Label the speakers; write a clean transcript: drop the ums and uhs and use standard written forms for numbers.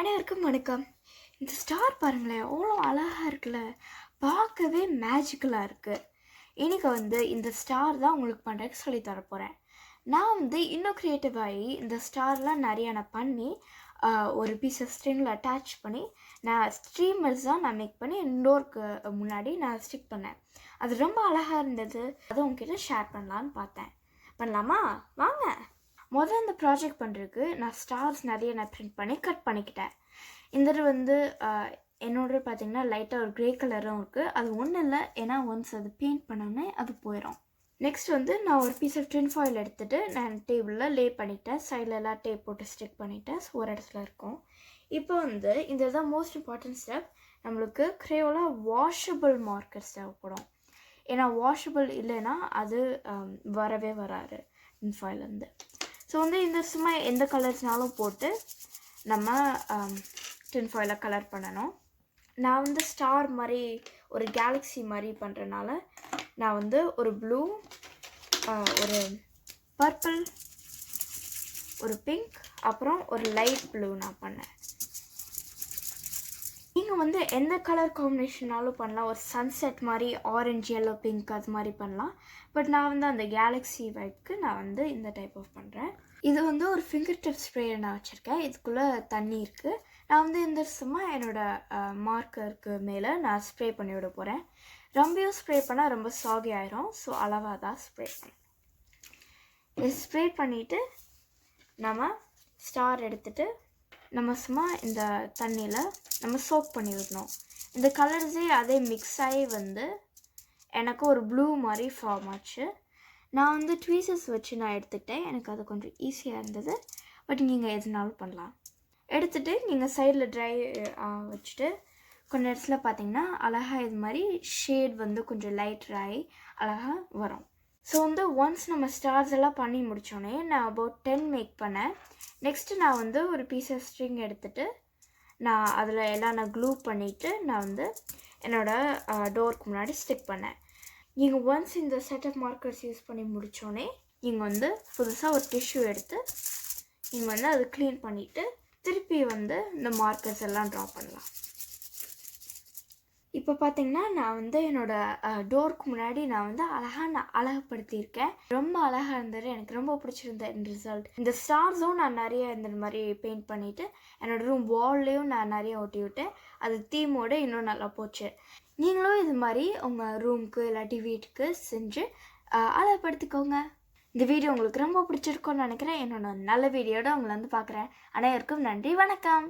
Speaker 1: அனைவருக்கும் வணக்கம். இந்த ஸ்டார் பாருங்களேன், எவ்வளோ அழகாக இருக்குல்ல, பார்க்கவே மேஜிக்கலாக இருக்குது. இன்றைக்கி இந்த ஸ்டார் தான் உங்களுக்கு பண்ணுறதுக்கு சொல்லி தரப்போகிறேன். நான் இன்னும் க்ரியேட்டிவ் ஆகி இந்த ஸ்டார்லாம் நிறையா நான் பண்ணி ஒரு பீஸ் ஆஃப் ஸ்ட்ரிங்கில் அட்டாச் பண்ணி நான் ஸ்ட்ரீமர்ஸ் தான் நான் மேக் பண்ணி இன்டோருக்கு முன்னாடி நான் ஸ்டிக் பண்ணேன். அது ரொம்ப அழகாக இருந்தது. அதை உங்ககிட்ட ஷேர் பண்ணலான்னு பார்த்தேன். பண்ணலாமா? வாங்க. முதல்ல இந்த ப்ராஜெக்ட் பண்ணுறதுக்கு நான் ஸ்டார்ஸ் நிறைய நான் ப்ரிண்ட் பண்ணி கட் பண்ணிக்கிட்டேன். இந்த என்னோட பார்த்திங்கன்னா லைட்டாக ஒரு க்ரே கலரும் இருக்குது. அது ஒன்றும் இல்லை, ஏன்னா ஒன்ஸ் அது பெயிண்ட் பண்ணோன்னே அது போயிடும். நெக்ஸ்ட் நான் ஒரு பீஸ் ஆஃப் டின் ஃபாயில் எடுத்துகிட்டு நான் டேபிளில் லே பண்ணிவிட்டேன். சைடில் எல்லாம் டேப் போட்டு ஸ்டிக் பண்ணிவிட்டேன். ஸோ ஒரு இடத்துல இருக்கும். இப்போ இந்த தான் மோஸ்ட் இம்பார்ட்டன்ட் ஸ்டெப். நம்மளுக்கு க்ரேயோவில் வாஷபிள் மார்க்கர்ஸ் தேவைப்படும். ஏன்னா வாஷபிள் இல்லைன்னா அது வரவே வராது டின் ஃபாயிலேருந்து. ஸோ இந்த சும்மா எந்த கலர்ஸ்னாலும் போட்டு நம்ம டின் ஃபாயிலை கலர் பண்ணணும். நான் ஸ்டார் மாதிரி ஒரு கேலக்ஸி மாதிரி பண்ணுறதுனால நான் ஒரு ப்ளூ, ஒரு பர்பிள், ஒரு பிங்க், அப்புறம் ஒரு லைட் ப்ளூ நான் பண்ணேன். நீங்கள் எந்த கலர் காம்பினேஷனாலும் பண்ணலாம். ஒரு சன்செட் மாதிரி ஆரஞ்சு, எல்லோ, பிங்க் அது மாதிரி பண்ணலாம். பட் நான் அந்த கேலக்ஸி வைப்புக்கு நான் இந்த டைப் ஆஃப் பண்ணுறேன். இது ஒரு ஃபிங்கர் டிப் ஸ்ப்ரே நான் வச்சுருக்கேன். இதுக்குள்ளே தண்ணி இருக்குது. நான் இந்த சும்மா என்னோடய மார்க்கருக்கு மேலே நான் ஸ்ப்ரே பண்ணி விட போகிறேன். ரொம்பவும் ஸ்ப்ரே பண்ணால் ரொம்ப சாகி ஆயிரும். ஸோ அளவாக தான் ஸ்ப்ரே பண்ணேன். இது ஸ்ப்ரே பண்ணிவிட்டு நம்ம ஸ்டார் எடுத்துகிட்டு நம்ம சும்மா இந்த தண்ணியில் நம்ம சோக் பண்ணி விடணும். இந்த கலர்ஸே அதே மிக்ஸ் ஆகி எனக்கு ஒரு ப்ளூ மாதிரி ஃபார்ம் ஆச்சு. நான் ட்வீசஸ் வச்சு நான் எடுத்துக்கிட்டேன். எனக்கு அது கொஞ்சம் ஈஸியாக இருந்தது. பட் நீங்கள் எதுனாலும் பண்ணலாம். எடுத்துகிட்டு நீங்கள் சைடில் ட்ரை வச்சுட்டு கொஞ்சம் இடத்துல பார்த்தீங்கன்னா அழகாக இது மாதிரி ஷேட் கொஞ்சம் லைட் ஆகி அழகாக வரும். ஸோ ஒன்ஸ் நம்ம ஸ்டார்ஸ் எல்லாம் பண்ணி முடித்தோடனே நான் அபவுட் 10 மேக் பண்ணேன். நெக்ஸ்ட்டு நான் ஒரு பீஸ் ஆஃப் ஸ்ட்ரிங் எடுத்துகிட்டு நான் அதில் எல்லாம் நான் க்ளூ பண்ணிவிட்டு நான் என்னோடய டோருக்கு முன்னாடி ஸ்டிக் பண்ணேன். நீங்கள் ஒன்ஸ் இந்த செட் ஆஃப் மார்க்கர்ஸ் யூஸ் பண்ணி முடித்தோடனே நீங்கள் புதுசாக ஒரு டிஷ்யூ எடுத்து நீங்கள் அதை க்ளீன் பண்ணிவிட்டு திருப்பி இந்த மார்க்கர்ஸ் எல்லாம் ட்ரா பண்ணலாம். இப்போ பார்த்தீங்கன்னா நான் என்னோடய டோருக்கு முன்னாடி நான் அழகுபடுத்தியிருக்கேன். ரொம்ப அழகாக இருந்தது. எனக்கு ரொம்ப பிடிச்சிருந்த இந்த ரிசல்ட். இந்த ஸ்டார்ஸும் நான் நிறைய இந்த மாதிரி பெயிண்ட் பண்ணிவிட்டு என்னோடய ரூம் வால்லையும் நான் நிறைய ஒட்டி விட்டேன். அது தீமோடு இன்னும் நல்லா போச்சு. நீங்களும் இது மாதிரி உங்கள் ரூமுக்கு இல்லாட்டி வீட்டுக்கு செஞ்சு அழகுபடுத்திக்கோங்க. இந்த வீடியோ உங்களுக்கு ரொம்ப பிடிச்சிருக்கும்னு நினைக்கிறேன். என்னோட நல்ல வீடியோட உங்களை பார்க்குறேன். அனைவருக்கும் நன்றி, வணக்கம்.